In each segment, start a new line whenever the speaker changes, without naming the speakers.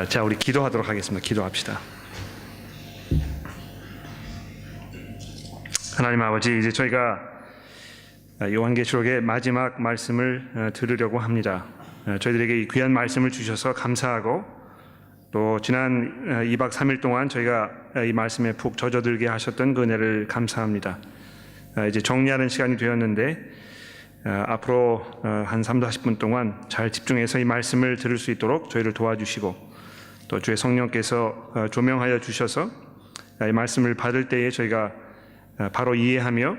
자, 우리 기도하도록 하겠습니다. 기도합시다. 하나님 아버지, 이제 저희가 요한계시록의 마지막 말씀을 들으려고 합니다. 저희들에게 이 귀한 말씀을 주셔서 감사하고, 또 지난 2박 3일 동안 저희가 이 말씀에 푹 젖어들게 하셨던 그 은혜를 감사합니다. 이제 정리하는 시간이 되었는데 앞으로 한 30-40분 동안 잘 집중해서 이 말씀을 들을 수 있도록 저희를 도와주시고, 또 주의 성령께서 조명하여 주셔서 이 말씀을 받을 때에 저희가 바로 이해하며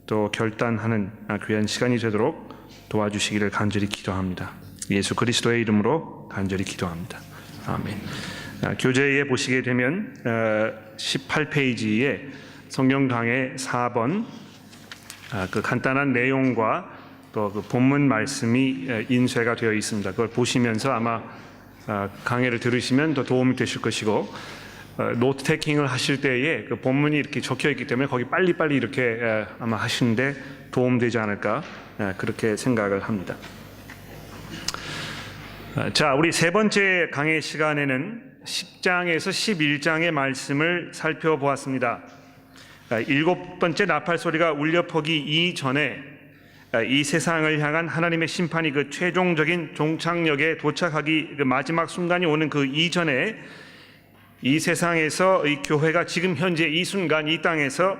또 결단하는 귀한 시간이 되도록 도와주시기를 간절히 기도합니다. 예수 그리스도의 이름으로 간절히 기도합니다. 아멘. 교재에 보시게 되면 18페이지에 성경 강해 4번 그 간단한 내용과 또 그 본문 말씀이 인쇄가 되어 있습니다. 그걸 보시면서 아마 강해를 들으시면 더 도움이 되실 것이고, 노트 테이킹을 하실 때에 그 본문이 이렇게 적혀 있기 때문에 거기 빨리빨리 이렇게 아마 하시는데 도움되지 않을까, 그렇게 생각을 합니다. 자, 우리 세 번째 강해 시간에는 10장에서 11장의 말씀을 살펴보았습니다. 7번째 나팔 소리가 울려 퍼기 이전에 이 세상을 향한 하나님의 심판이 그 최종적인 종착역에 도착하기 그 마지막 순간이 오는 그 이전에 이 세상에서 이 교회가 지금 현재 이 순간 이 땅에서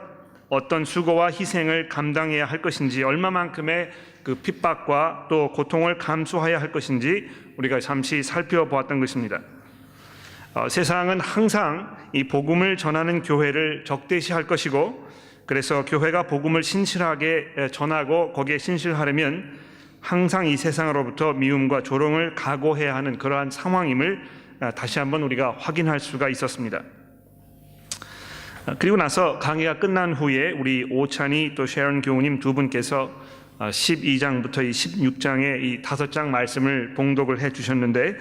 어떤 수고와 희생을 감당해야 할 것인지, 얼마만큼의 그 핍박과 또 고통을 감수해야 할 것인지 우리가 잠시 살펴보았던 것입니다. 세상은 항상 이 복음을 전하는 교회를 적대시할 것이고, 그래서 교회가 복음을 신실하게 전하고 거기에 신실하려면 항상 이 세상으로부터 미움과 조롱을 각오해야 하는 그러한 상황임을 다시 한번 우리가 확인할 수가 있었습니다. 그리고 나서 강의가 끝난 후에 우리 오찬이 또 셰런 교우님 두 분께서 12장부터 이 16장의 이 5장 말씀을 봉독을 해 주셨는데,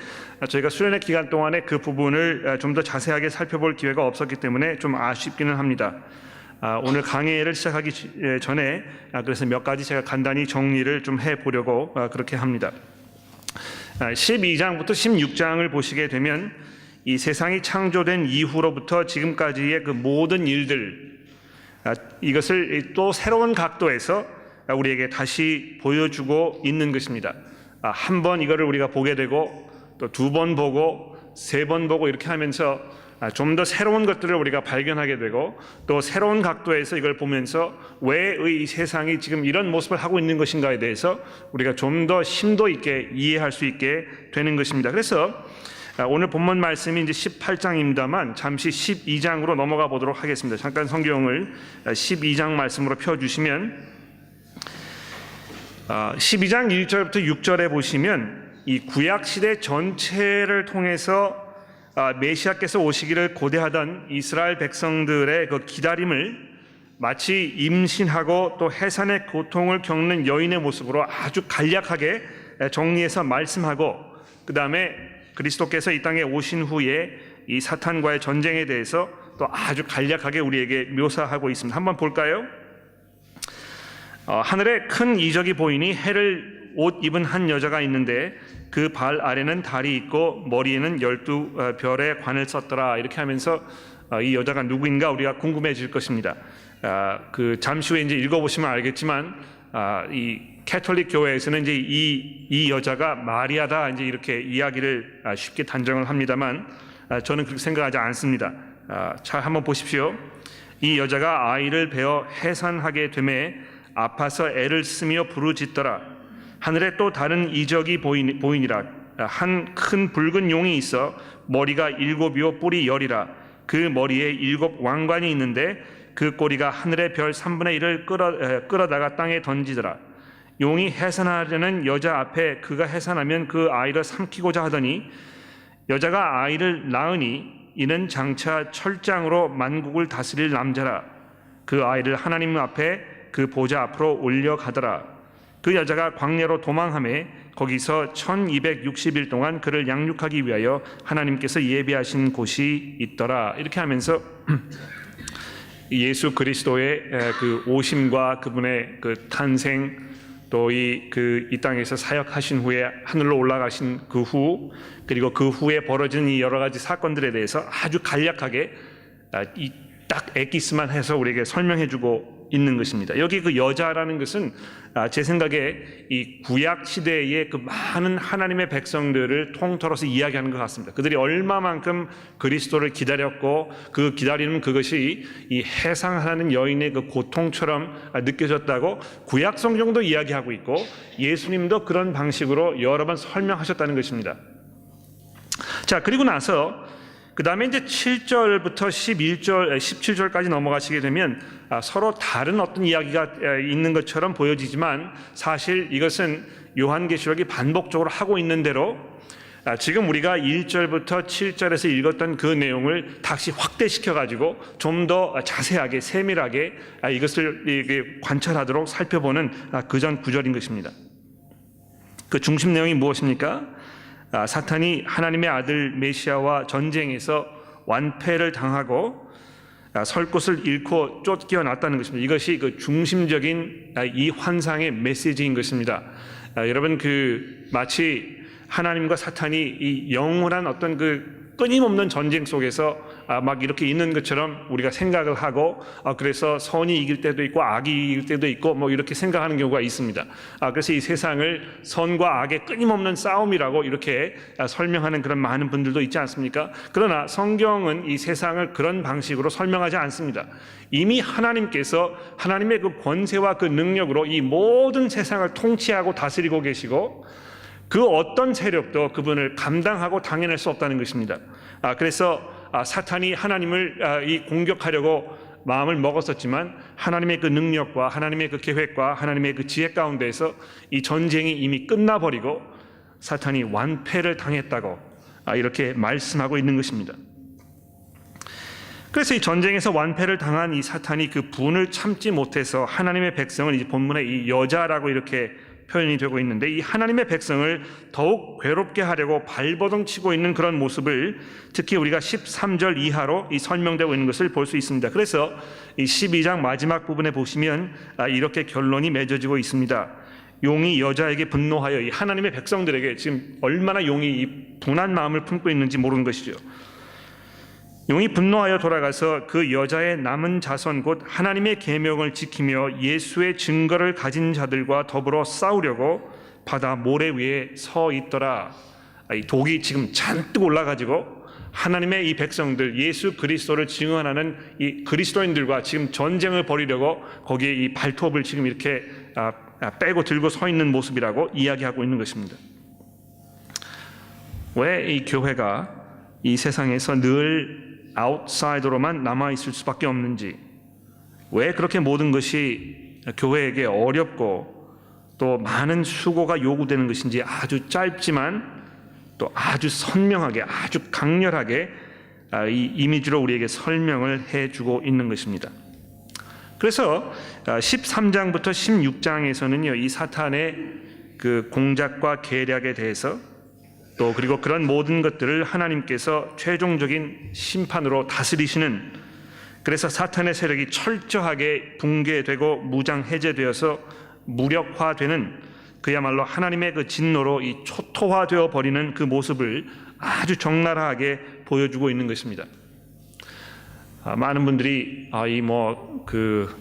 저희가 수련회 기간 동안에 그 부분을 좀 더 자세하게 살펴볼 기회가 없었기 때문에 좀 아쉽기는 합니다. 오늘 강의를 시작하기 전에 그래서 몇 가지 제가 간단히 정리를 좀 해보려고 그렇게 합니다. 12장부터 16장을 보시게 되면 이 세상이 창조된 이후로부터 지금까지의 그 모든 일들, 이것을 또 새로운 각도에서 우리에게 다시 보여주고 있는 것입니다. 한 번 이거를 우리가 보게 되고 또 2번 보고 3번 보고 이렇게 하면서 좀 더 새로운 것들을 우리가 발견하게 되고, 또 새로운 각도에서 이걸 보면서 왜 이 세상이 지금 이런 모습을 하고 있는 것인가에 대해서 우리가 좀 더 심도 있게 이해할 수 있게 되는 것입니다. 그래서 오늘 본문 말씀이 이제 18장입니다만 잠시 12장으로 넘어가 보도록 하겠습니다. 잠깐 성경을 12장 말씀으로 펴주시면 12장 1절부터 6절에 보시면 이 구약시대 전체를 통해서 메시아께서 오시기를 고대하던 이스라엘 백성들의 그 기다림을 마치 임신하고 또 해산의 고통을 겪는 여인의 모습으로 아주 간략하게 정리해서 말씀하고, 그 다음에 그리스도께서 이 땅에 오신 후에 이 사탄과의 전쟁에 대해서 또 아주 간략하게 우리에게 묘사하고 있습니다. 한번 볼까요? 하늘에 큰 이적이 보이니 해를 옷 입은 한 여자가 있는데 그 발 아래는 달이 있고 머리에는 12별의 관을 썼더라. 이렇게 하면서 이 여자가 누구인가 우리가 궁금해질 것입니다. 그 잠시 후에 이제 읽어보시면 알겠지만 이 캐톨릭 교회에서는 이제 이 여자가 마리아다 이제 이렇게 이야기를 쉽게 단정을 합니다만, 저는 그렇게 생각하지 않습니다. 잘 한번 보십시오. 이 여자가 아이를 베어 해산하게 되매 아파서 애를 쓰며 부르짖더라. 하늘에 또 다른 이적이 보이니라. 한 큰 붉은 용이 있어 머리가 7이요 뿔이 10이라. 그 머리에 7 왕관이 있는데 그 꼬리가 하늘의 별 3분의 1을 끌어다가 땅에 던지더라. 용이 해산하려는 여자 앞에 그가 해산하면 그 아이를 삼키고자 하더니 여자가 아이를 낳으니 이는 장차 철장으로 만국을 다스릴 남자라. 그 아이를 하나님 앞에 그 보좌 앞으로 올려가더라. 그 여자가 광야로 도망하매 거기서 1260일 동안 그를 양육하기 위하여 하나님께서 예비하신 곳이 있더라. 이렇게 하면서 예수 그리스도의 그 오심과 그분의 그 탄생, 또 이 땅에서 사역하신 후에 하늘로 올라가신 그 후, 그리고 그 후에 벌어진 이 여러 가지 사건들에 대해서 아주 간략하게 이 딱 엑기스만 해서 우리에게 설명해주고 있는 것입니다. 여기 그 여자라는 것은 제 생각에 이 구약 시대의 그 많은 하나님의 백성들을 통틀어서 이야기하는 것 같습니다. 그들이 얼마만큼 그리스도를 기다렸고 그 기다리는 그것이 이 해상하는 여인의 그 고통처럼 느껴졌다고 구약 성경도 이야기하고 있고 예수님도 그런 방식으로 여러 번 설명하셨다는 것입니다. 자, 그리고 나서 그 다음에 이제 7절부터 17절까지 넘어가시게 되면 서로 다른 어떤 이야기가 있는 것처럼 보여지지만 사실 이것은 요한계시록이 반복적으로 하고 있는 대로 지금 우리가 1절부터 7절에서 읽었던 그 내용을 다시 확대시켜가지고 좀 더 자세하게 세밀하게 이것을 관찰하도록 살펴보는 그 전 구절인 것입니다. 그 중심 내용이 무엇입니까? 사탄이 하나님의 아들 메시아와 전쟁에서 완패를 당하고 설 곳을 잃고 쫓겨났다는 것입니다. 이것이 그 중심적인 이 환상의 메시지인 것입니다. 여러분, 마치 하나님과 사탄이 이 영원한 어떤 그 끊임없는 전쟁 속에서 막 이렇게 있는 것처럼 우리가 생각을 하고 그래서 선이 이길 때도 있고 악이 이길 때도 있고 뭐 이렇게 생각하는 경우가 있습니다. 그래서 이 세상을 선과 악의 끊임없는 싸움이라고 이렇게 설명하는 그런 많은 분들도 있지 않습니까? 그러나 성경은 이 세상을 그런 방식으로 설명하지 않습니다. 이미 하나님께서 하나님의 그 권세와 그 능력으로 이 모든 세상을 통치하고 다스리고 계시고 그 어떤 세력도 그분을 감당하고 당해낼 수 없다는 것입니다. 그래서 사탄이 하나님을 공격하려고 마음을 먹었었지만 하나님의 그 능력과 하나님의 그 계획과 하나님의 그 지혜 가운데에서 이 전쟁이 이미 끝나버리고 사탄이 완패를 당했다고 이렇게 말씀하고 있는 것입니다. 그래서 이 전쟁에서 완패를 당한 이 사탄이 그 분을 참지 못해서 하나님의 백성을 이 본문에 이 여자라고 이렇게 표현이 되고 있는데 이 하나님의 백성을 더욱 괴롭게 하려고 발버둥 치고 있는 그런 모습을 특히 우리가 13절 이하로 이 설명되고 있는 것을 볼 수 있습니다. 그래서 이 12장 마지막 부분에 보시면 이렇게 결론이 맺어지고 있습니다. 용이 여자에게 분노하여 이 하나님의 백성들에게 지금 얼마나 용이 이 분한 마음을 품고 있는지 모르는 것이죠. 용이 분노하여 돌아가서 그 여자의 남은 자손 곧 하나님의 계명을 지키며 예수의 증거를 가진 자들과 더불어 싸우려고 바다 모래 위에 서 있더라. 이 독이 지금 잔뜩 올라가지고 하나님의 이 백성들 예수 그리스도를 증언하는 이 그리스도인들과 지금 전쟁을 벌이려고 거기에 이 발톱을 지금 이렇게 빼고 들고 서 있는 모습이라고 이야기하고 있는 것입니다. 왜 이 교회가 이 세상에서 늘 아웃사이더로만 남아있을 수밖에 없는지, 왜 그렇게 모든 것이 교회에게 어렵고 또 많은 수고가 요구되는 것인지 아주 짧지만 또 아주 선명하게 아주 강렬하게 이 이미지로 우리에게 설명을 해주고 있는 것입니다. 그래서 13장부터 16장에서는요 이 사탄의 그 공작과 계략에 대해서 또 그리고 그런 모든 것들을 하나님께서 최종적인 심판으로 다스리시는, 그래서 사탄의 세력이 철저하게 붕괴되고 무장 해제되어서 무력화되는 그야말로 하나님의 그 진노로 이 초토화되어 버리는 그 모습을 아주 적나라하게 보여주고 있는 것입니다. 많은 분들이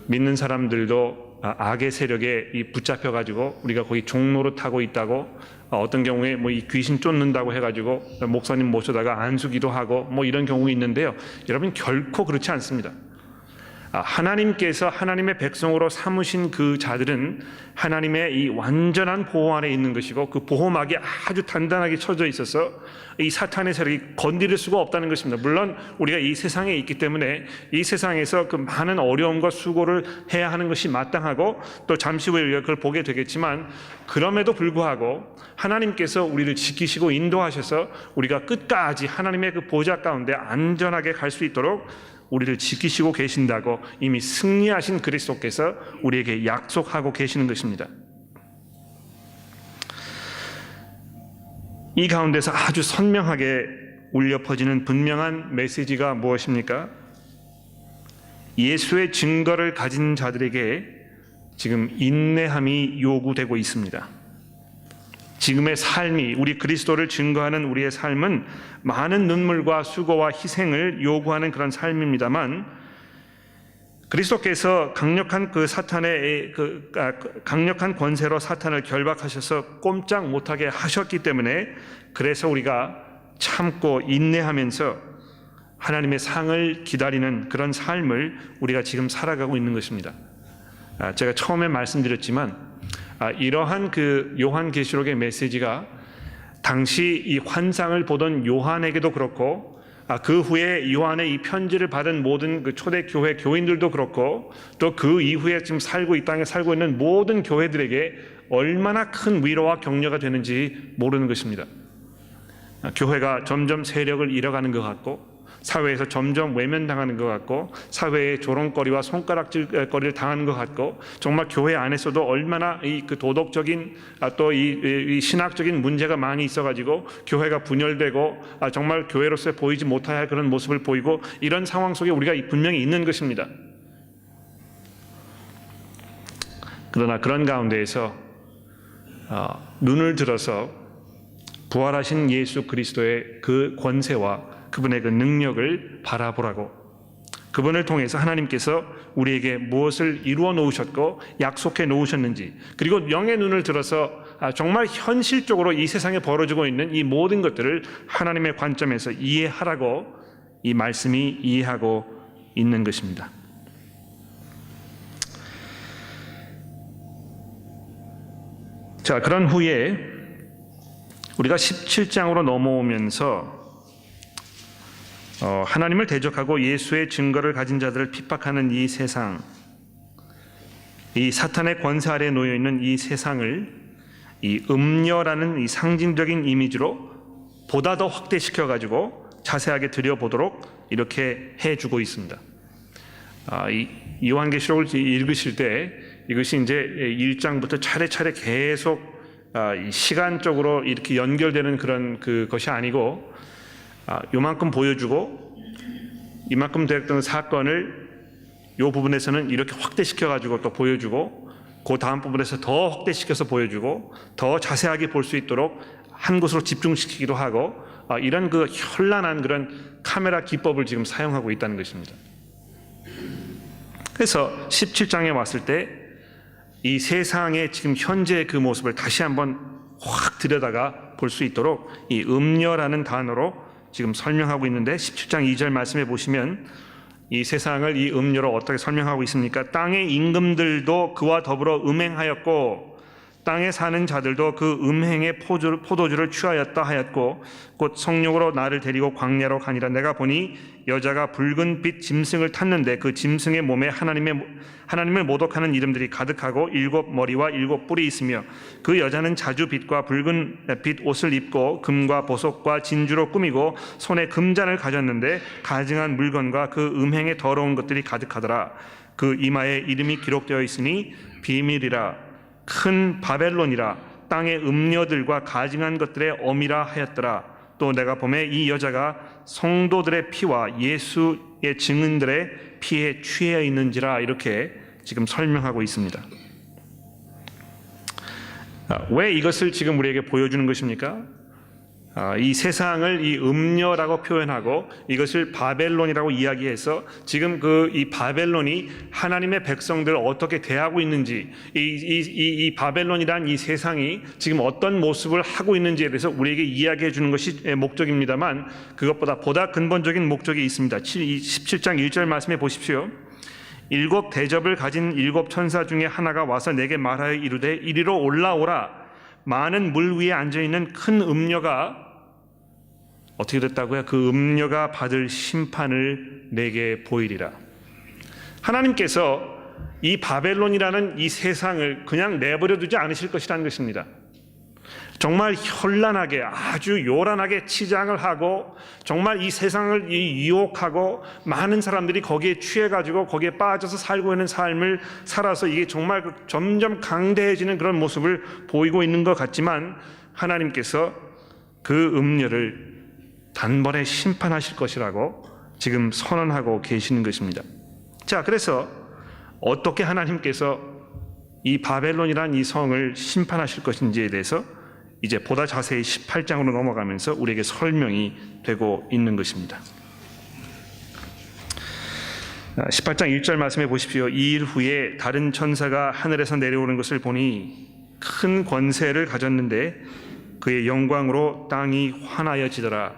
믿는 사람들도 악의 세력에 붙잡혀 가지고 우리가 거기 종로로 타고 있다고, 어떤 경우에 이 귀신 쫓는다고 해가지고 목사님 모셔다가 안수기도 하고 이런 경우 있는데요. 여러분 결코 그렇지 않습니다. 하나님께서 하나님의 백성으로 삼으신 그 자들은 하나님의 이 완전한 보호 안에 있는 것이고 그 보호막이 아주 단단하게 쳐져 있어서 이 사탄의 세력이 건드릴 수가 없다는 것입니다. 물론 우리가 이 세상에 있기 때문에 이 세상에서 그 많은 어려움과 수고를 해야 하는 것이 마땅하고 또 잠시 후에 우리가 그걸 보게 되겠지만, 그럼에도 불구하고 하나님께서 우리를 지키시고 인도하셔서 우리가 끝까지 하나님의 그 보좌 가운데 안전하게 갈 수 있도록 우리를 지키시고 계신다고 이미 승리하신 그리스도께서 우리에게 약속하고 계시는 것입니다. 이 가운데서 아주 선명하게 울려 퍼지는 분명한 메시지가 무엇입니까? 예수의 증거를 가진 자들에게 지금 인내함이 요구되고 있습니다. 지금의 삶이, 우리 그리스도를 증거하는 우리의 삶은 많은 눈물과 수고와 희생을 요구하는 그런 삶입니다만, 그리스도께서 강력한 강력한 권세로 사탄을 결박하셔서 꼼짝 못하게 하셨기 때문에, 그래서 우리가 참고 인내하면서 하나님의 상을 기다리는 그런 삶을 우리가 지금 살아가고 있는 것입니다. 제가 처음에 말씀드렸지만, 이러한 그 요한계시록의 메시지가 당시 이 환상을 보던 요한에게도 그렇고, 그 후에 요한의 이 편지를 받은 모든 그 초대교회 교인들도 그렇고, 또 그 이후에 지금 이 땅에 살고 있는 모든 교회들에게 얼마나 큰 위로와 격려가 되는지 모르는 것입니다. 교회가 점점 세력을 잃어가는 것 같고, 사회에서 점점 외면당하는 것 같고, 사회의 조롱거리와 손가락질거리를 당하는 것 같고, 정말 교회 안에서도 얼마나 그 도덕적인 또 이 신학적인 문제가 많이 있어가지고 교회가 분열되고 정말 교회로서 보이지 못해야 할 그런 모습을 보이고, 이런 상황 속에 우리가 분명히 있는 것입니다. 그러나 그런 가운데에서 눈을 들어서 부활하신 예수 그리스도의 그 권세와 그분의 그 능력을 바라보라고, 그분을 통해서 하나님께서 우리에게 무엇을 이루어 놓으셨고 약속해 놓으셨는지, 그리고 영의 눈을 들어서 정말 현실적으로 이 세상에 벌어지고 있는 이 모든 것들을 하나님의 관점에서 이해하라고 이 말씀이 이해하고 있는 것입니다. 자, 그런 후에 우리가 17장으로 넘어오면서 하나님을 대적하고 예수의 증거를 가진 자들을 핍박하는 이 세상, 이 사탄의 권세 아래에 놓여 있는 이 세상을 이 음녀라는 이 상징적인 이미지로 보다 더 확대시켜 가지고 자세하게 들여보도록 이렇게 해주고 있습니다. 이 요한계시록을 읽으실 때 이것이 이제 1장부터 차례차례 계속 시간적으로 이렇게 연결되는 그런 그것이 아니고, 요만큼 보여주고 이만큼 됐던 사건을 요 부분에서는 이렇게 확대시켜 가지고 또 보여주고, 그 다음 부분에서 더 확대시켜서 보여주고, 더 자세하게 볼 수 있도록 한 곳으로 집중시키기도 하고, 이런 그 현란한 그런 카메라 기법을 지금 사용하고 있다는 것입니다. 그래서 17장에 왔을 때 이 세상의 지금 현재의 그 모습을 다시 한번 확 들여다가 볼 수 있도록 이 음녀라는 단어로 지금 설명하고 있는데, 17장 2절 말씀해 보시면 이 세상을 이 음녀로 어떻게 설명하고 있습니까? 땅의 임금들도 그와 더불어 음행하였고, 땅에 사는 자들도 그 음행의 포도주를 취하였다 하였고, 곧 성령으로 나를 데리고 광야로 가니라. 내가 보니 여자가 붉은 빛 짐승을 탔는데 그 짐승의 몸에 하나님을 모독하는 이름들이 가득하고 7 머리와 7 뿔이 있으며, 그 여자는 자주 빛과 붉은 빛 옷을 입고 금과 보석과 진주로 꾸미고 손에 금잔을 가졌는데 가증한 물건과 그 음행의 더러운 것들이 가득하더라. 그 이마에 이름이 기록되어 있으니 비밀이라, 큰 바벨론이라, 땅의 음녀들과 가증한 것들의 어미라 하였더라. 또 내가 보매 이 여자가 성도들의 피와 예수의 증인들의 피에 취해 있는지라, 이렇게 지금 설명하고 있습니다. 왜 이것을 지금 우리에게 보여주는 것입니까? 이 세상을 이 음녀라고 표현하고 이것을 바벨론이라고 이야기해서 지금 이 바벨론이 하나님의 백성들을 어떻게 대하고 있는지, 이 바벨론이란 이 세상이 지금 어떤 모습을 하고 있는지에 대해서 우리에게 이야기해 주는 것이 목적입니다만, 그것보다 보다 근본적인 목적이 있습니다. 17장 1절 말씀해 보십시오. 7 대접을 가진 7 천사 중에 하나가 와서 내게 말하여 이르되 이리로 올라오라. 많은 물 위에 앉아있는 큰 음녀가 어떻게 됐다고요? 그 음녀가 받을 심판을 내게 보이리라. 하나님께서 이 바벨론이라는 이 세상을 그냥 내버려 두지 않으실 것이라는 것입니다. 정말 현란하게, 아주 요란하게 치장을 하고, 정말 이 세상을 유혹하고 많은 사람들이 거기에 취해가지고 거기에 빠져서 살고 있는 삶을 살아서 이게 정말 점점 강대해지는 그런 모습을 보이고 있는 것 같지만, 하나님께서 그 음녀를 단번에 심판하실 것이라고 지금 선언하고 계시는 것입니다. 자, 그래서 어떻게 하나님께서 이 바벨론이란 이 성을 심판하실 것인지에 대해서 이제 보다 자세히 18장으로 넘어가면서 우리에게 설명이 되고 있는 것입니다. 18장 1절 말씀해 보십시오. 이 일 후에 다른 천사가 하늘에서 내려오는 것을 보니 큰 권세를 가졌는데 그의 영광으로 땅이 환하여지더라.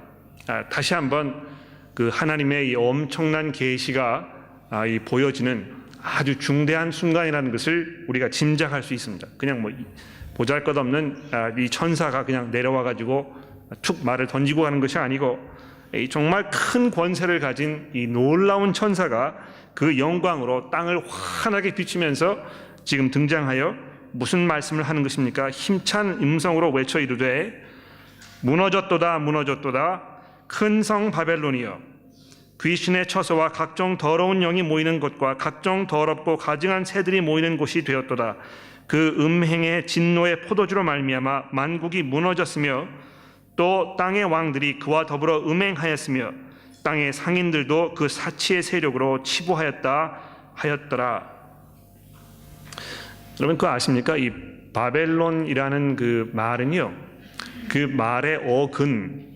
다시 한번 그 하나님의 이 엄청난 계시가 보여지는 아주 중대한 순간이라는 것을 우리가 짐작할 수 있습니다. 그냥 뭐 보잘것없는 이 천사가 그냥 내려와 가지고 툭 말을 던지고 가는 것이 아니고 정말 큰 권세를 가진 이 놀라운 천사가 그 영광으로 땅을 환하게 비추면서 지금 등장하여 무슨 말씀을 하는 것입니까? 힘찬 음성으로 외쳐 이르되 무너졌도다 무너졌도다 큰 성 바벨론이여 귀신의 처소와 각종 더러운 영이 모이는 곳과 각종 더럽고 가증한 새들이 모이는 곳이 되었도다. 그 음행의 진노의 포도주로 말미암아 만국이 무너졌으며 또 땅의 왕들이 그와 더불어 음행하였으며 땅의 상인들도 그 사치의 세력으로 치부하였다 하였더라. 여러분 그거 아십니까? 이 바벨론이라는 그 말은요, 그 말의 어근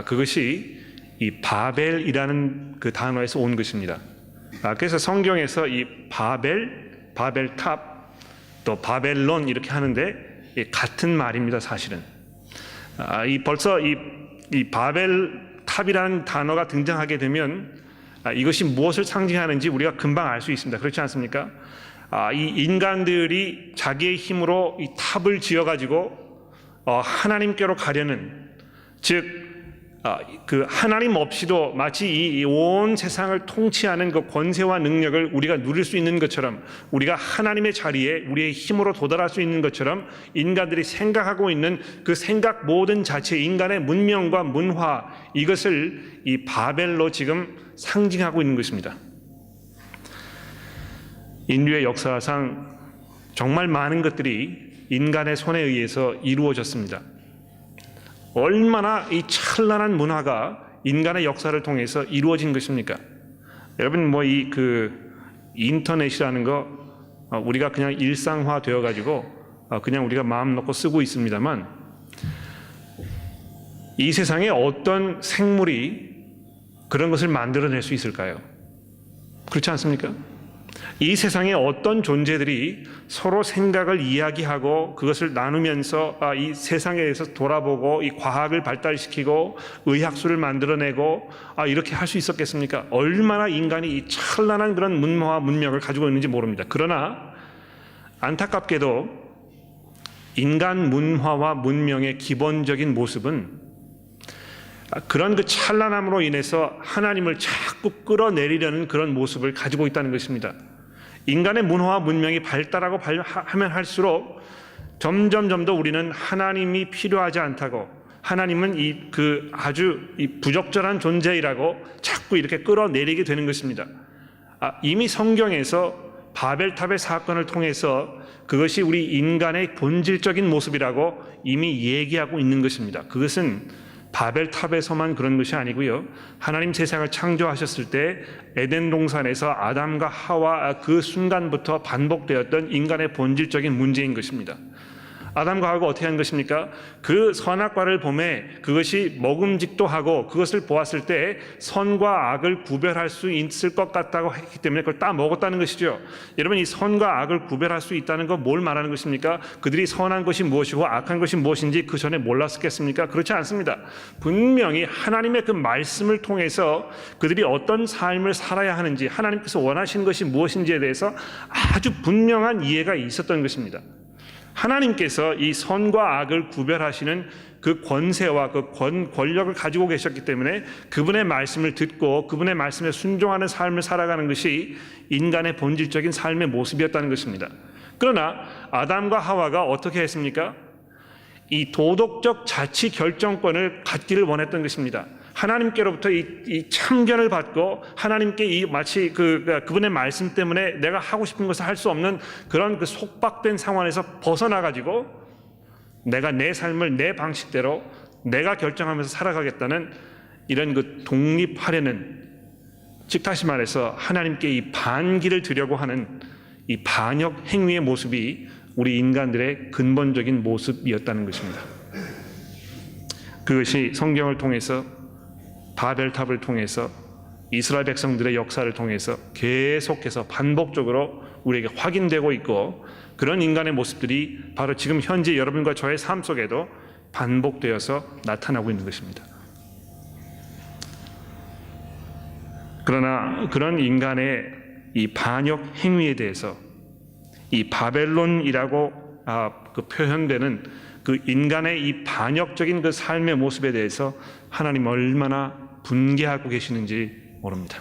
그것이 이 바벨이라는 그 단어에서 온 것입니다. 그래서 성경에서 이 바벨탑 또 바벨론 이렇게 하는데 같은 말입니다. 사실은 벌써 이 바벨탑이라는 단어가 등장하게 되면 이것이 무엇을 상징하는지 우리가 금방 알 수 있습니다. 그렇지 않습니까? 이 인간들이 자기의 힘으로 이 탑을 지어가지고 하나님께로 가려는, 즉 그 하나님 없이도 마치 이 온 세상을 통치하는 그 권세와 능력을 우리가 누릴 수 있는 것처럼, 우리가 하나님의 자리에 우리의 힘으로 도달할 수 있는 것처럼 인간들이 생각하고 있는 그 생각 모든 자체, 인간의 문명과 문화, 이것을 이 바벨로 지금 상징하고 있는 것입니다. 인류의 역사상 정말 많은 것들이 인간의 손에 의해서 이루어졌습니다. 얼마나 이 찬란한 문화가 인간의 역사를 통해서 이루어진 것입니까? 여러분 이 인터넷이라는 거 우리가 그냥 일상화 되어 가지고 그냥 우리가 마음 놓고 쓰고 있습니다만, 이 세상에 어떤 생물이 그런 것을 만들어낼 수 있을까요? 그렇지 않습니까? 이 세상에 어떤 존재들이 서로 생각을 이야기하고 그것을 나누면서 이 세상에 대해서 돌아보고 이 과학을 발달시키고 의학수를 만들어내고 이렇게 할 수 있었겠습니까? 얼마나 인간이 이 찬란한 그런 문화와 문명을 가지고 있는지 모릅니다. 그러나 안타깝게도 인간 문화와 문명의 기본적인 모습은 그런 그 찬란함으로 인해서 하나님을 자꾸 끌어내리려는 그런 모습을 가지고 있다는 것입니다. 인간의 문화와 문명이 발달하고 하면 할수록 점점 더 우리는 하나님이 필요하지 않다고, 하나님은 아주 부적절한 존재이라고 자꾸 이렇게 끌어내리게 되는 것입니다. 이미 성경에서 바벨탑의 사건을 통해서 그것이 우리 인간의 본질적인 모습이라고 이미 얘기하고 있는 것입니다. 그것은 바벨탑에서만 그런 것이 아니고요, 하나님 세상을 창조하셨을 때 에덴 동산에서 아담과 하와 그 순간부터 반복되었던 인간의 본질적인 문제인 것입니다. 아담과 하와가 어떻게 한 것입니까? 그 선악과를 보매 그것이 먹음직도 하고 그것을 보았을 때 선과 악을 구별할 수 있을 것 같다고 했기 때문에 그걸 다 먹었다는 것이죠. 여러분, 이 선과 악을 구별할 수 있다는 건 뭘 말하는 것입니까? 그들이 선한 것이 무엇이고 악한 것이 무엇인지 그 전에 몰랐었겠습니까? 그렇지 않습니다. 분명히 하나님의 그 말씀을 통해서 그들이 어떤 삶을 살아야 하는지, 하나님께서 원하시는 것이 무엇인지에 대해서 아주 분명한 이해가 있었던 것입니다. 하나님께서 이 선과 악을 구별하시는 그 권세와 그 권력을 가지고 계셨기 때문에 그분의 말씀을 듣고 그분의 말씀에 순종하는 삶을 살아가는 것이 인간의 본질적인 삶의 모습이었다는 것입니다. 그러나 아담과 하와가 어떻게 했습니까? 이 도덕적 자치 결정권을 갖기를 원했던 것입니다. 하나님께로부터 이 참견을 받고 하나님께 마치 그분의 말씀 때문에 내가 하고 싶은 것을 할 수 없는 그런 그 속박된 상황에서 벗어나 가지고 내가 내 삶을 내 방식대로 내가 결정하면서 살아가겠다는 이런 그 독립하려는, 즉 다시 말해서 하나님께 이 반기를 드려고 하는 이 반역 행위의 모습이 우리 인간들의 근본적인 모습이었다는 것입니다. 그것이 성경을 통해서, 바벨탑을 통해서, 이스라엘 백성들의 역사를 통해서 계속해서 반복적으로 우리에게 확인되고 있고, 그런 인간의 모습들이 바로 지금 현재 여러분과 저의 삶 속에도 반복되어서 나타나고 있는 것입니다. 그러나 그런 인간의 이 반역 행위에 대해서, 이 바벨론이라고 그 표현되는 그 인간의 이 반역적인 그 삶의 모습에 대해서 하나님 얼마나 분개하고 계시는지 모릅니다.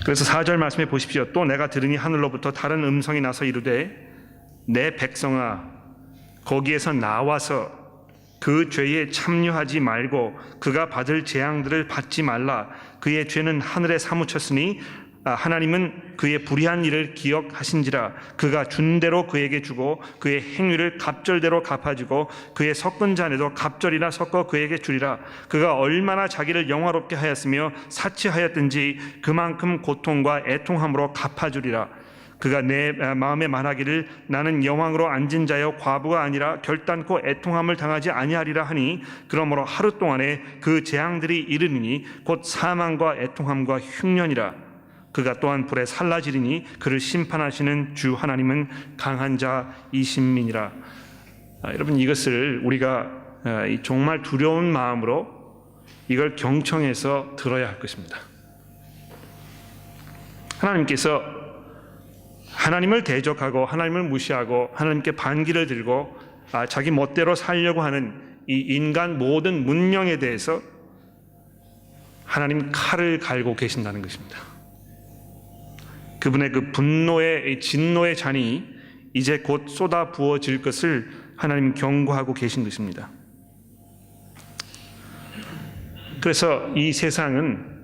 그래서 4절 말씀해 보십시오. 또 내가 들으니 하늘로부터 다른 음성이 나서 이르되 내 백성아 거기에서 나와서 그 죄에 참여하지 말고 그가 받을 재앙들을 받지 말라. 그의 죄는 하늘에 사무쳤으니 하나님은 그의 불의한 일을 기억하신지라. 그가 준 대로 그에게 주고 그의 행위를 갑절대로 갚아주고 그의 섞은 잔에도 갑절이나 섞어 그에게 주리라. 그가 얼마나 자기를 영화롭게 하였으며 사치하였든지 그만큼 고통과 애통함으로 갚아주리라. 그가 내 마음에 말하기를 나는 영왕으로 앉은 자여 과부가 아니라 결단코 애통함을 당하지 아니하리라 하니, 그러므로 하루 동안에 그 재앙들이 이르리니 곧 사망과 애통함과 흉년이라. 그가 또한 불에 살라지리니 그를 심판하시는 주 하나님은 강한 자이심이니라. 여러분, 이것을 우리가 정말 두려운 마음으로 이걸 경청해서 들어야 할 것입니다. 하나님께서 하나님을 대적하고 하나님을 무시하고 하나님께 반기를 들고 자기 멋대로 살려고 하는 이 인간 모든 문명에 대해서 하나님 칼을 갈고 계신다는 것입니다. 그분의 그 분노의 진노의 잔이 이제 곧 쏟아 부어질 것을 하나님 경고하고 계신 것입니다. 그래서 이 세상은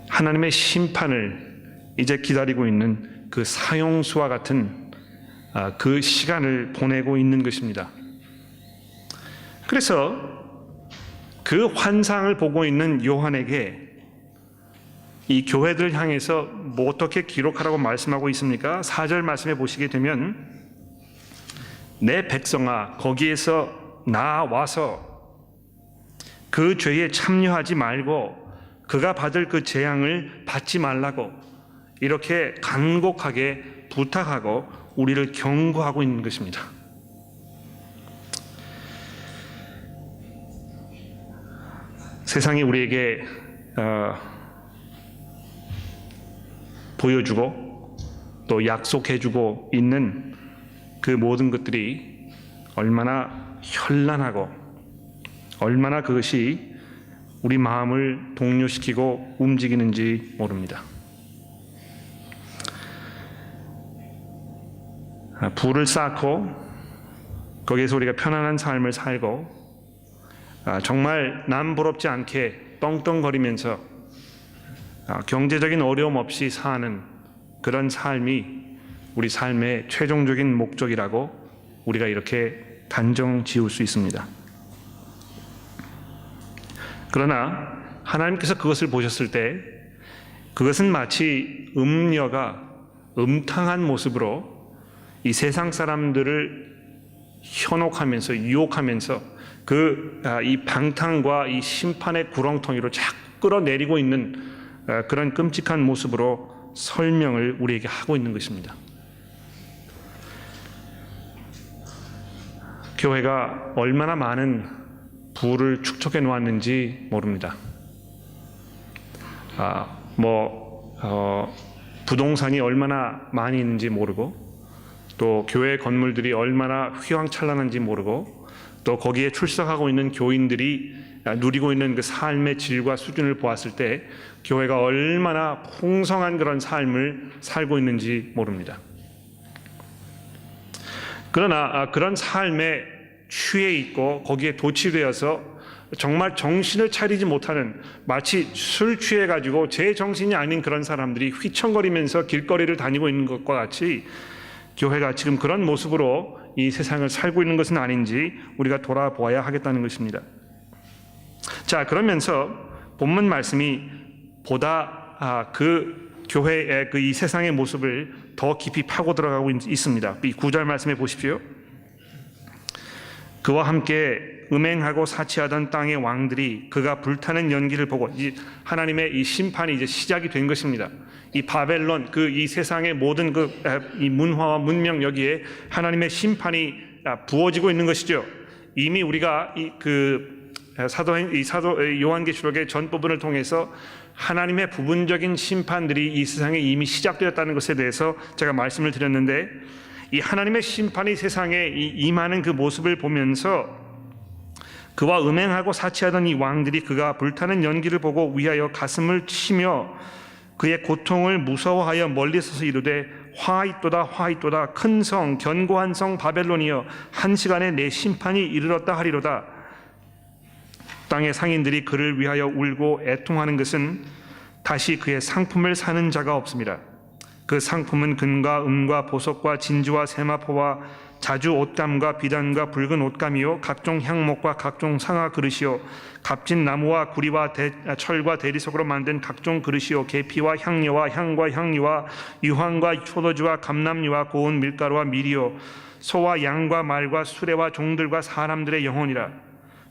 하나님의 심판을 이제 기다리고 있는 그 사형수와 같은 그 시간을 보내고 있는 것입니다. 그래서 그 환상을 보고 있는 요한에게 이 교회들을 향해서 뭐 어떻게 기록하라고 말씀하고 있습니까? 4절 말씀해 보시게 되면 내 백성아 거기에서 나와서 그 죄에 참여하지 말고 그가 받을 그 재앙을 받지 말라고 이렇게 간곡하게 부탁하고 우리를 경고하고 있는 것입니다. 세상이 우리에게 보여주고 또 약속해주고 있는 그 모든 것들이 얼마나 현란하고 얼마나 그것이 우리 마음을 동요시키고 움직이는지 모릅니다. 부를 쌓고 거기에서 우리가 편안한 삶을 살고 정말 남 부럽지 않게 떵떵거리면서 경제적인 어려움 없이 사는 그런 삶이 우리 삶의 최종적인 목적이라고 우리가 이렇게 단정 지을 수 있습니다. 그러나 하나님께서 그것을 보셨을 때 그것은 마치 음녀가 음탕한 모습으로 이 세상 사람들을 현혹하면서 유혹하면서 이 방탕과 이 심판의 구렁텅이로 자꾸 끌어내리고 있는 그런 끔찍한 모습으로 설명을 우리에게 하고 있는 것입니다. 교회가 얼마나 많은 부를 축적해 놓았는지 모릅니다. 부동산이 얼마나 많이 있는지 모르고 또 교회 건물들이 얼마나 휘황찬란한지 모르고 또 거기에 출석하고 있는 교인들이 누리고 있는 그 삶의 질과 수준을 보았을 때 교회가 얼마나 풍성한 그런 삶을 살고 있는지 모릅니다. 그러나 그런 삶에 취해 있고 거기에 도취되어서 정말 정신을 차리지 못하는, 마치 술 취해가지고 제 정신이 아닌 그런 사람들이 휘청거리면서 길거리를 다니고 있는 것과 같이 교회가 지금 그런 모습으로 이 세상을 살고 있는 것은 아닌지 우리가 돌아보아야 하겠다는 것입니다. 자, 그러면서 본문 말씀이 보다 그 교회의 이 세상의 모습을 더 깊이 파고 들어가고 있습니다. 이 9절 말씀해 보십시오. 그와 함께 음행하고 사치하던 땅의 왕들이 그가 불타는 연기를 보고, 하나님의 이 심판이 이제 시작이 된 것입니다. 이 바벨론, 이 세상의 모든 이 문화와 문명, 여기에 하나님의 심판이 부어지고 있는 것이죠. 이미 우리가 사도 요한계시록의 전 부분을 통해서 하나님의 부분적인 심판들이 이 세상에 이미 시작되었다는 것에 대해서 제가 말씀을 드렸는데, 이 하나님의 심판이 세상에 임하는 그 모습을 보면서 그와 음행하고 사치하던 이 왕들이 그가 불타는 연기를 보고 위하여 가슴을 치며 그의 고통을 무서워하여 멀리 서서 이르되 화있도다 화있도다 큰 성 견고한 성 바벨론이여 한 시간에 내 심판이 이르렀다 하리로다. 땅의 상인들이 그를 위하여 울고 애통하는 것은 다시 그의 상품을 사는 자가 없습니다. 그 상품은 금과 은과 보석과 진주와 세마포와 자주 옷감과 비단과 붉은 옷감이요 각종 향목과 각종 상아 그릇이요 값진 나무와 구리와 철과 대리석으로 만든 각종 그릇이요 계피와 향료와 향과 향유와 유황과 포도주와 감람유와 고운 밀가루와 밀이요 소와 양과 말과 수레와 종들과 사람들의 영혼이라.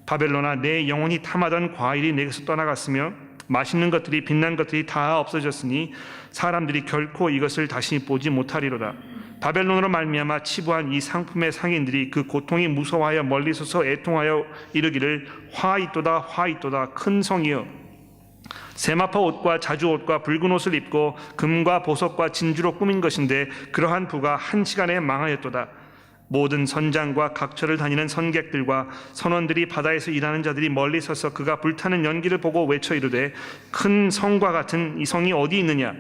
바벨론아, 내 영혼이 탐하던 과일이 내게서 떠나갔으며 맛있는 것들이 빛난 것들이 다 없어졌으니 사람들이 결코 이것을 다시 보지 못하리로다. 바벨론으로 말미암아 치부한 이 상품의 상인들이 그 고통이 무서워하여 멀리 서서 애통하여 이르기를 화있도다 화있도다 큰 성이여 세마포 옷과 자주 옷과 붉은 옷을 입고 금과 보석과 진주로 꾸민 것인데 그러한 부가 한 시간에 망하였도다. 모든 선장과 각처를 다니는 선객들과 선원들이 바다에서 일하는 자들이 멀리 서서 그가 불타는 연기를 보고 외쳐 이르되 큰 성과 같은 이 성이 어디 있느냐.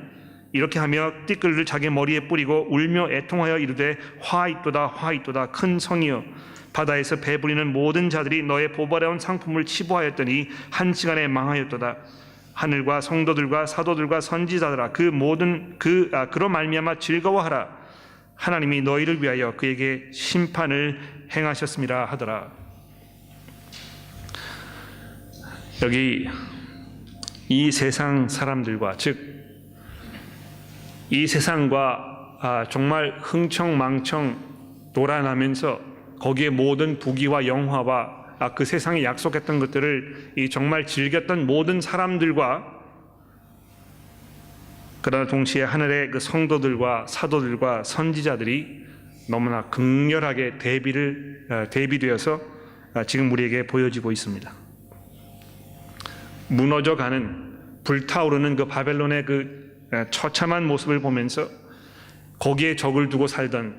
이렇게 하며 띠끌을 자기 머리에 뿌리고 울며 애통하여 이르되 화있도다 화있도다 큰 성이여 바다에서 배부리는 모든 자들이 너의 보배로운 상품을 치부하였더니 한 시간에 망하였도다. 하늘과 성도들과 사도들과 선지자들아 그로 말미암아 즐거워하라. 하나님이 너희를 위하여 그에게 심판을 행하셨음이라 하더라. 여기 이 세상 사람들과, 즉 이 세상과 정말 흥청망청 놀아나면서 거기에 모든 부귀와 영화와 그 세상에 약속했던 것들을 정말 즐겼던 모든 사람들과, 그러나 동시에 하늘의 그 성도들과 사도들과 선지자들이 너무나 극렬하게 대비되어서 지금 우리에게 보여지고 있습니다. 무너져가는, 불타오르는 그 바벨론의 그 처참한 모습을 보면서 거기에 적을 두고 살던,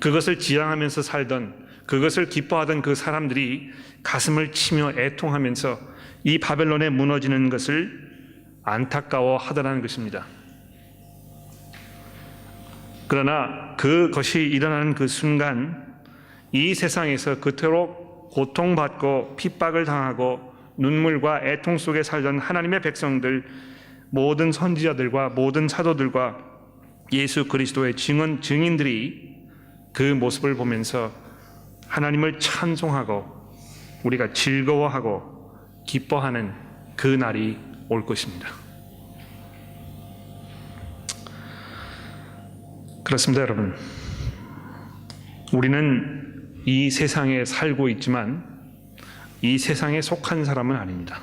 그것을 지향하면서 살던, 그것을 기뻐하던 그 사람들이 가슴을 치며 애통하면서 이 바벨론에 무너지는 것을 안타까워하더라는 것입니다. 그러나 그것이 일어나는 그 순간 이 세상에서 그토록 고통받고 핍박을 당하고 눈물과 애통 속에 살던 하나님의 백성들, 모든 선지자들과 모든 사도들과 예수 그리스도의 증인들이 그 모습을 보면서 하나님을 찬송하고 우리가 즐거워하고 기뻐하는 그 날이 올 것입니다. 그렇습니다, 여러분. 우리는 이 세상에 살고 있지만 이 세상에 속한 사람은 아닙니다.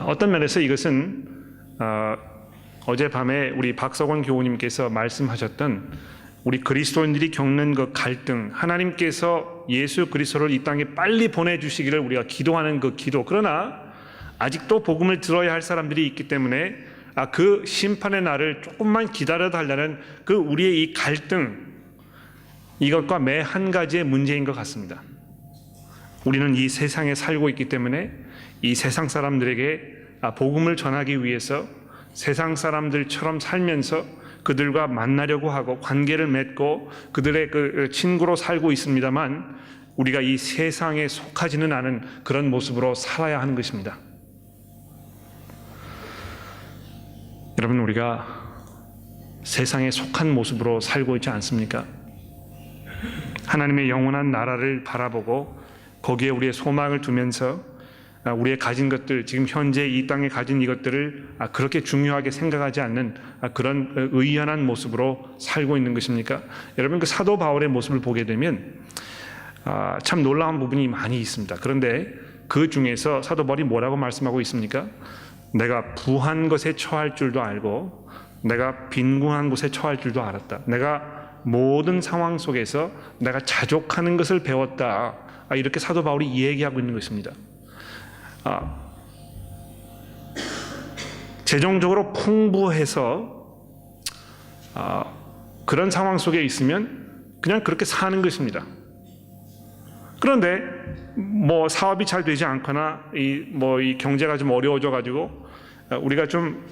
어떤 면에서 이것은 어젯밤에 우리 박석원 교우님께서 말씀하셨던 우리 그리스도인들이 겪는 그 갈등, 하나님께서 예수 그리스도를 이 땅에 빨리 보내주시기를 우리가 기도하는 그 기도, 그러나 아직도 복음을 들어야 할 사람들이 있기 때문에 그 심판의 날을 조금만 기다려달라는 그 우리의 이 갈등, 이것과 매 한 가지의 문제인 것 같습니다. 우리는 이 세상에 살고 있기 때문에 이 세상 사람들에게 복음을 전하기 위해서 세상 사람들처럼 살면서 그들과 만나려고 하고 관계를 맺고 그들의 그 친구로 살고 있습니다만, 우리가 이 세상에 속하지는 않은 그런 모습으로 살아야 하는 것입니다. 여러분, 우리가 세상에 속한 모습으로 살고 있지 않습니까? 하나님의 영원한 나라를 바라보고 거기에 우리의 소망을 두면서 우리의 가진 것들, 지금 현재 이 땅에 가진 이것들을 그렇게 중요하게 생각하지 않는 그런 의연한 모습으로 살고 있는 것입니까? 여러분, 그 사도 바울의 모습을 보게 되면 참 놀라운 부분이 많이 있습니다. 그런데 그 중에서 사도 바울이 뭐라고 말씀하고 있습니까? 내가 부한 것에 처할 줄도 알고 내가 빈궁한 곳에 처할 줄도 알았다. 내가 모든 상황 속에서 내가 자족하는 것을 배웠다. 이렇게 사도 바울이 얘기하고 있는 것입니다. 재정적으로 풍부해서 그런 상황 속에 있으면 그냥 그렇게 사는 것입니다. 그런데 뭐 사업이 잘 되지 않거나 이 경제가 좀 어려워져 가지고 우리가 좀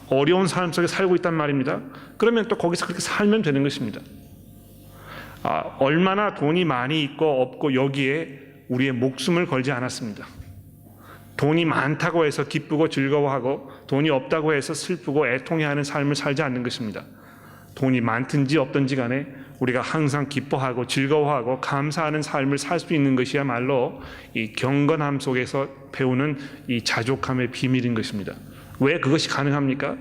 어려운 삶 속에 살고 있단 말입니다. 그러면 또 거기서 그렇게 살면 되는 것입니다. 얼마나 돈이 많이 있고 없고 여기에 우리의 목숨을 걸지 않았습니다. 돈이 많다고 해서 기쁘고 즐거워하고 돈이 없다고 해서 슬프고 애통해하는 삶을 살지 않는 것입니다. 돈이 많든지 없든지 간에 우리가 항상 기뻐하고 즐거워하고 감사하는 삶을 살 수 있는 것이야말로 이 경건함 속에서 배우는 이 자족함의 비밀인 것입니다. 왜 그것이 가능합니까?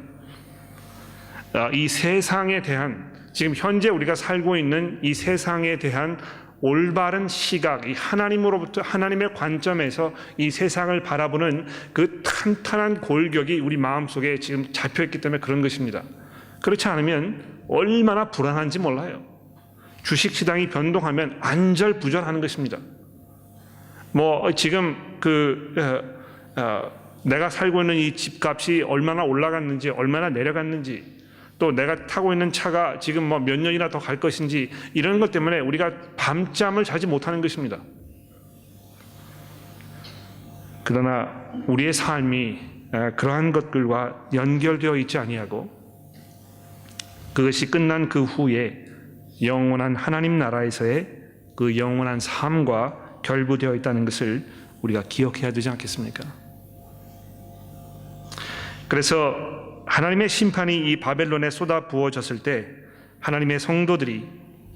이 세상에 대한, 지금 현재 우리가 살고 있는 이 세상에 대한 올바른 시각, 이 하나님으로부터 하나님의 관점에서 이 세상을 바라보는 그 탄탄한 골격이 우리 마음속에 지금 잡혀있기 때문에 그런 것입니다. 그렇지 않으면 얼마나 불안한지 몰라요. 주식시장이 변동하면 안절부절하는 것입니다. 지금 내가 살고 있는 이 집값이 얼마나 올라갔는지, 얼마나 내려갔는지, 또 내가 타고 있는 차가 지금 몇 년이나 더 갈 것인지, 이런 것 때문에 우리가 밤잠을 자지 못하는 것입니다. 그러나 우리의 삶이 그러한 것들과 연결되어 있지 아니하고 그것이 끝난 그 후에 영원한 하나님 나라에서의 그 영원한 삶과 결부되어 있다는 것을 우리가 기억해야 되지 않겠습니까? 그래서 하나님의 심판이 이 바벨론에 쏟아 부어졌을 때 하나님의 성도들이,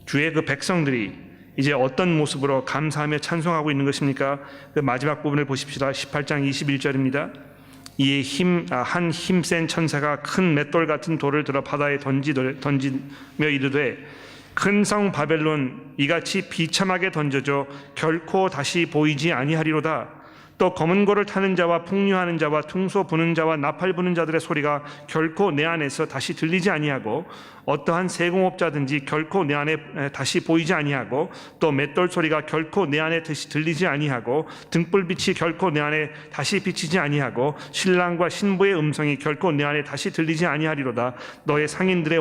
주의 그 백성들이 이제 어떤 모습으로 감사하며 찬송하고 있는 것입니까? 그 마지막 부분을 보십시다. 18장 21절입니다. 이에 한 힘센 천사가 큰 맷돌 같은 돌을 들어 바다에 던지며 이르되, 큰 성 바벨론 이같이 비참하게 던져져 결코 다시 보이지 아니하리로다. 또 검은 고를 타는 자와 풍류하는 자와 퉁소 부는 자와 나팔 부는 자들의 소리가 결코 내 안에서 다시 들리지 아니하고 어떠한 세공업자든지 결코 내 안에 다시 보이지 아니하고 또 맷돌 소리가 결코 내 안에 다시 들리지 아니하고 등불빛이 결코 내 안에 다시 비치지 아니하고 신랑과 신부의 음성이 결코 내 안에 다시 들리지 아니하리로다. 너희 상인들은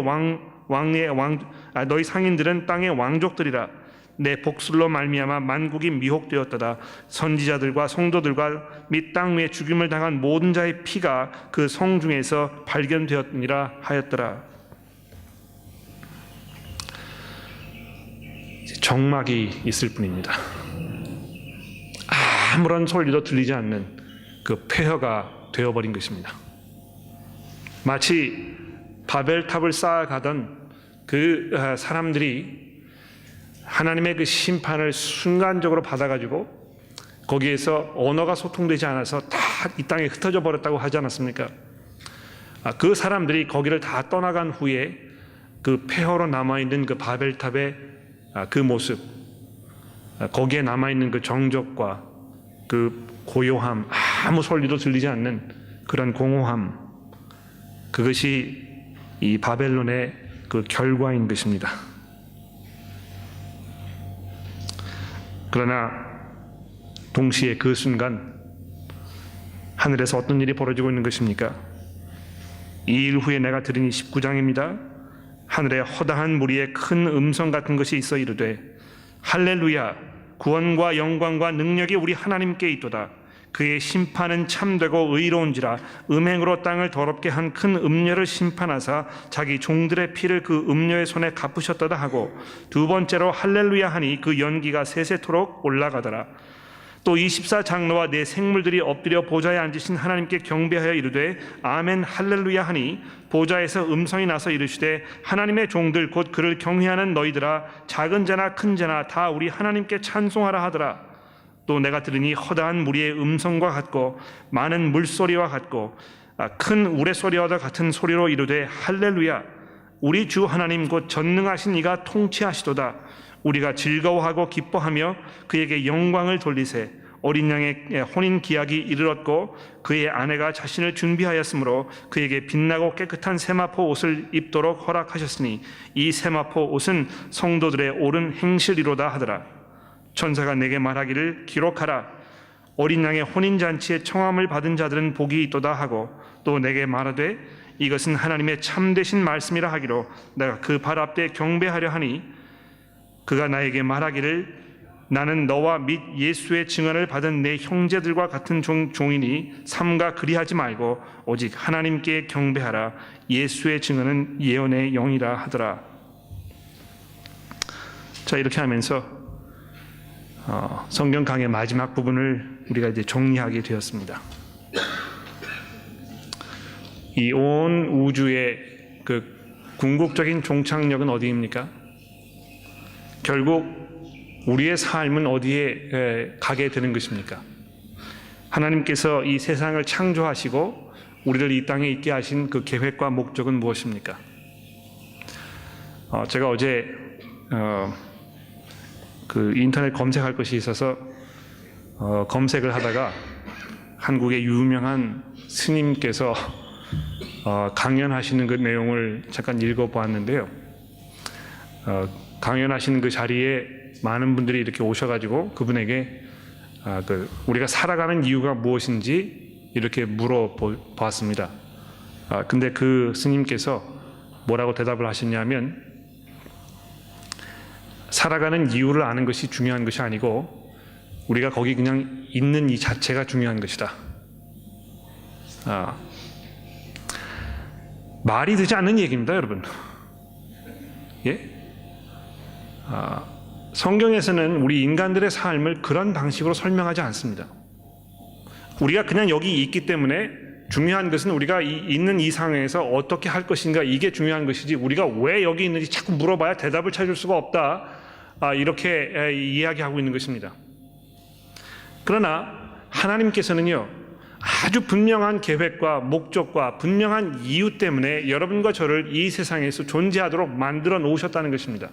땅의 왕족들이라. 내 복술로 말미암아 만국이 미혹되었도다. 선지자들과 성도들과 및 땅 위에 죽임을 당한 모든 자의 피가 그 성 중에서 발견되었느니라 하였더라. 정막이 있을 뿐입니다. 아무런 소리도 들리지 않는 그 폐허가 되어버린 것입니다. 마치 바벨탑을 쌓아가던 그 사람들이 하나님의 그 심판을 순간적으로 받아가지고 거기에서 언어가 소통되지 않아서 다 이 땅에 흩어져 버렸다고 하지 않았습니까? 그 사람들이 거기를 다 떠나간 후에 그 폐허로 남아있는 그 바벨탑의 그 모습, 거기에 남아있는 그 정적과 그 고요함, 아무 소리도 들리지 않는 그런 공허함, 그것이 이 바벨론의 그 결과인 것입니다. 그러나 동시에 그 순간 하늘에서 어떤 일이 벌어지고 있는 것입니까? 이 일 후에 내가 들으니 19장입니다. 하늘에 허다한 무리의 큰 음성 같은 것이 있어 이르되, 할렐루야, 구원과 영광과 능력이 우리 하나님께 있도다. 그의 심판은 참되고 의로운지라. 음행으로 땅을 더럽게 한 큰 음녀를 심판하사 자기 종들의 피를 그 음녀의 손에 갚으셨도다 하고, 두 번째로 할렐루야 하니 그 연기가 세세토록 올라가더라. 또 24장로와 네 생물들이 엎드려 보좌에 앉으신 하나님께 경배하여 이르되 아멘 할렐루야 하니, 보좌에서 음성이 나서 이르시되, 하나님의 종들 곧 그를 경외하는 너희들아, 작은 자나 큰 자나 다 우리 하나님께 찬송하라 하더라. 또 내가 들으니 허다한 무리의 음성과 같고 많은 물소리와 같고 큰 우레소리와도 같은 소리로 이르되 할렐루야 우리 주 하나님 곧 전능하신 이가 통치하시도다. 우리가 즐거워하고 기뻐하며 그에게 영광을 돌리세. 어린 양의 혼인 기약이 이르렀고 그의 아내가 자신을 준비하였으므로 그에게 빛나고 깨끗한 세마포 옷을 입도록 허락하셨으니 이 세마포 옷은 성도들의 옳은 행실이로다 하더라. 천사가 내게 말하기를 기록하라. 어린 양의 혼인잔치에 청함을 받은 자들은 복이 있도다 하고 또 내게 말하되 이것은 하나님의 참되신 말씀이라 하기로 내가 그 발 앞에 경배하려 하니 그가 나에게 말하기를 나는 너와 및 예수의 증언을 받은 내 형제들과 같은 종이니 삼가 그리하지 말고 오직 하나님께 경배하라. 예수의 증언은 예언의 영이라 하더라. 자, 이렇게 하면서 성경 강의 마지막 부분을 우리가 이제 정리하게 되었습니다. 이 온 우주의 그 궁극적인 종착역은 어디입니까? 결국 우리의 삶은 어디에 가게 되는 것입니까? 하나님께서 이 세상을 창조하시고 우리를 이 땅에 있게 하신 그 계획과 목적은 무엇입니까? 제가 어제 그 인터넷 검색할 것이 있어서 검색을 하다가 한국의 유명한 스님께서 강연하시는 그 내용을 잠깐 읽어보았는데요. 강연하시는 그 자리에 많은 분들이 이렇게 오셔가지고 그분에게 우리가 살아가는 이유가 무엇인지 이렇게 물어보았습니다. 근데 그 스님께서 뭐라고 대답을 하셨냐면 살아가는 이유를 아는 것이 중요한 것이 아니고 우리가 거기 그냥 있는 이 자체가 중요한 것이다. 말이 되지 않는 얘기입니다, 여러분. 예? 성경에서는 우리 인간들의 삶을 그런 방식으로 설명하지 않습니다. 우리가 그냥 여기 있기 때문에 중요한 것은 우리가 있는 이 상황에서 어떻게 할 것인가 이게 중요한 것이지 우리가 왜 여기 있는지 자꾸 물어봐야 대답을 찾을 수가 없다. 이렇게 이야기하고 있는 것입니다. 그러나 하나님께서는요 아주 분명한 계획과 목적과 분명한 이유 때문에 여러분과 저를 이 세상에서 존재하도록 만들어 놓으셨다는 것입니다.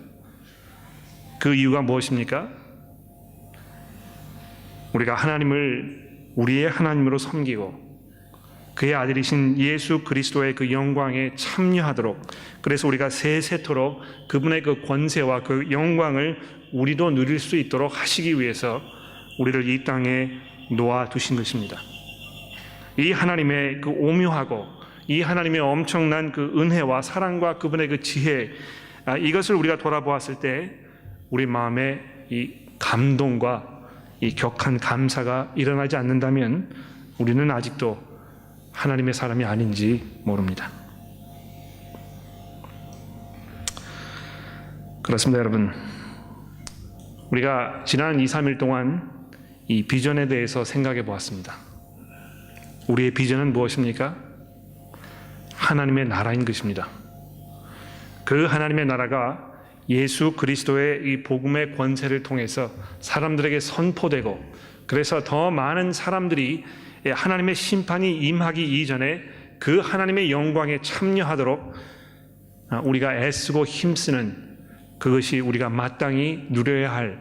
그 이유가 무엇입니까? 우리가 하나님을 우리의 하나님으로 섬기고 그의 아들이신 예수 그리스도의 그 영광에 참여하도록, 그래서 우리가 세세토록 그분의 그 권세와 그 영광을 우리도 누릴 수 있도록 하시기 위해서 우리를 이 땅에 놓아두신 것입니다. 이 하나님의 그 오묘하고 이 하나님의 엄청난 그 은혜와 사랑과 그분의 그 지혜, 이것을 우리가 돌아보았을 때 우리 마음에 이 감동과 이 격한 감사가 일어나지 않는다면 우리는 아직도 하나님의 사람이 아닌지 모릅니다. 그렇습니다, 여러분. 우리가 지난 2, 3일 동안 이 비전에 대해서 생각해 보았습니다. 우리의 비전은 무엇입니까? 하나님의 나라인 것입니다. 그 하나님의 나라가 예수 그리스도의 이 복음의 권세를 통해서 사람들에게 선포되고, 그래서 더 많은 사람들이 하나님의 심판이 임하기 이전에 그 하나님의 영광에 참여하도록 우리가 애쓰고 힘쓰는, 그것이 우리가 마땅히 누려야 할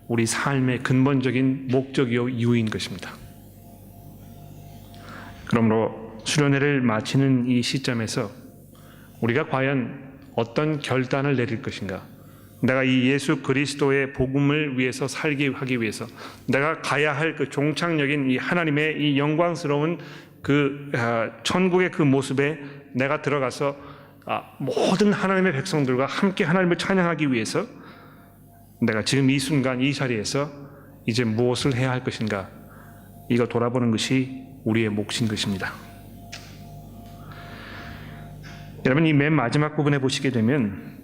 우리 삶의 근본적인 목적이요 이유인 것입니다. 그러므로 수련회를 마치는 이 시점에서 우리가 과연 어떤 결단을 내릴 것인가? 내가 이 예수 그리스도의 복음을 위해서 살기 하기 위해서 내가 가야 할 그 종착역인 이 하나님의 이 영광스러운 그 천국의 그 모습에 내가 들어가서 모든 하나님의 백성들과 함께 하나님을 찬양하기 위해서 내가 지금 이 순간 이 자리에서 이제 무엇을 해야 할 것인가? 이거 돌아보는 것이 우리의 몫인 것입니다. 여러분, 이 맨 마지막 부분에 보시게 되면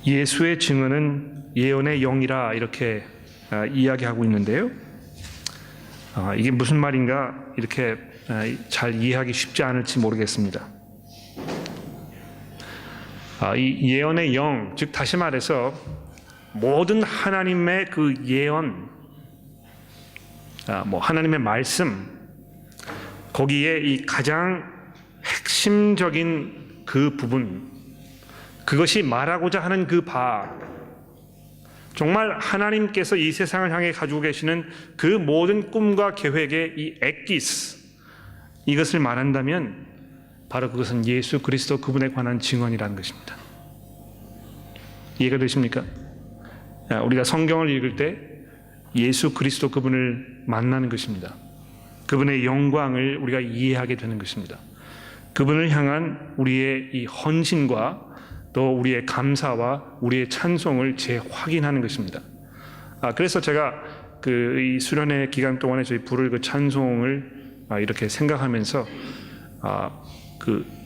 예수의 증언은 예언의 영이라 이렇게 이야기하고 있는데요. 이게 무슨 말인가 이렇게 잘 이해하기 쉽지 않을지 모르겠습니다. 이 예언의 영, 즉 다시 말해서 모든 하나님의 그 예언, 하나님의 말씀, 거기에 이 가장 핵심적인 그 부분, 그것이 말하고자 하는 그 바, 정말 하나님께서 이 세상을 향해 가지고 계시는 그 모든 꿈과 계획의 이 엑기스, 이것을 말한다면 바로 그것은 예수 그리스도 그분에 관한 증언이라는 것입니다. 이해가 되십니까? 우리가 성경을 읽을 때 예수 그리스도 그분을 만나는 것입니다. 그분의 영광을 우리가 이해하게 되는 것입니다. 그분을 향한 우리의 이 헌신과 또 우리의 감사와 우리의 찬송을 재확인하는 것입니다. 그래서 제가 이 수련회 기간 동안에 저희 부를 그 찬송을 이렇게 생각하면서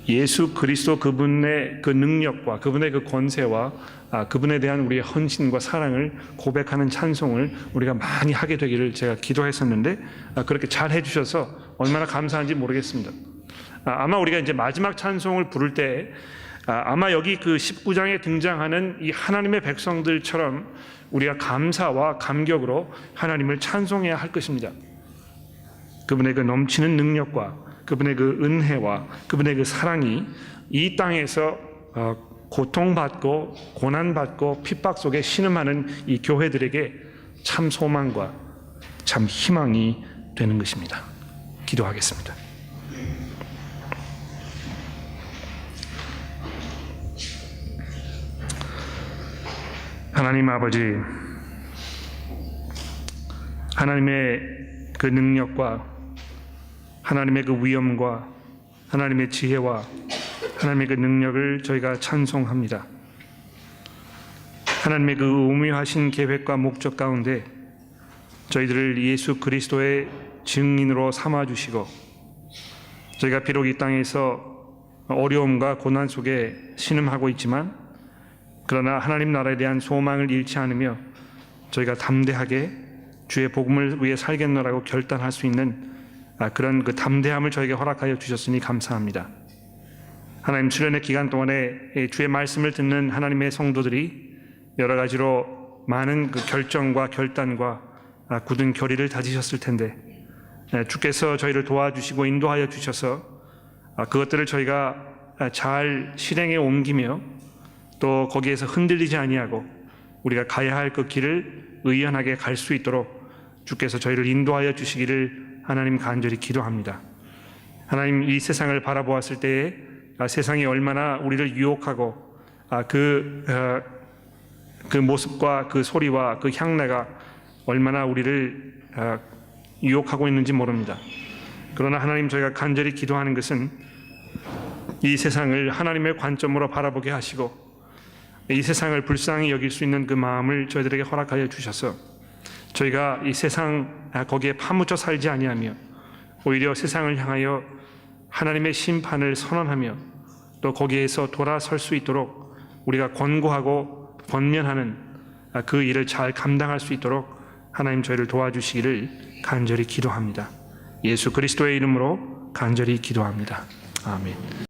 예수 그리스도 그분의 그 능력과 그분의 그 권세와 그분에 대한 우리의 헌신과 사랑을 고백하는 찬송을 우리가 많이 하게 되기를 제가 기도했었는데 그렇게 잘 해주셔서 얼마나 감사한지 모르겠습니다. 아마 우리가 이제 마지막 찬송을 부를 때 아마 여기 그 19장에 등장하는 이 하나님의 백성들처럼 우리가 감사와 감격으로 하나님을 찬송해야 할 것입니다. 그분의 그 넘치는 능력과 그분의 그 은혜와 그분의 그 사랑이 이 땅에서 고통받고 고난받고 핍박 속에 신음하는 이 교회들에게 참 소망과 참 희망이 되는 것입니다. 기도하겠습니다. 하나님 아버지, 하나님의 그 능력과 하나님의 그 위엄과 하나님의 지혜와 하나님의 그 능력을 저희가 찬송합니다. 하나님의 그 오묘하신 계획과 목적 가운데 저희들을 예수 그리스도의 증인으로 삼아주시고 저희가 비록 이 땅에서 어려움과 고난 속에 신음하고 있지만 그러나 하나님 나라에 대한 소망을 잃지 않으며 저희가 담대하게 주의 복음을 위해 살겠노라고 결단할 수 있는 그런 그 담대함을 저에게 허락하여 주셨으니 감사합니다. 하나님, 수련의 기간 동안에 주의 말씀을 듣는 하나님의 성도들이 여러 가지로 많은 그 결정과 결단과 굳은 결의를 다지셨을 텐데 주께서 저희를 도와주시고 인도하여 주셔서 그것들을 저희가 잘 실행에 옮기며 또 거기에서 흔들리지 아니하고 우리가 가야 할 그 길을 의연하게 갈 수 있도록 주께서 저희를 인도하여 주시기를 하나님 간절히 기도합니다. 하나님, 이 세상을 바라보았을 때에 세상이 얼마나 우리를 유혹하고 그 모습과 그 소리와 그 향내가 얼마나 우리를 유혹하고 있는지 모릅니다. 그러나 하나님, 저희가 간절히 기도하는 것은 이 세상을 하나님의 관점으로 바라보게 하시고 이 세상을 불쌍히 여길 수 있는 그 마음을 저희들에게 허락하여 주셔서 저희가 이 세상 거기에 파묻혀 살지 아니하며 오히려 세상을 향하여 하나님의 심판을 선언하며 또 거기에서 돌아설 수 있도록 우리가 권고하고 권면하는 그 일을 잘 감당할 수 있도록 하나님 저희를 도와주시기를 간절히 기도합니다. 예수 그리스도의 이름으로 간절히 기도합니다. 아멘.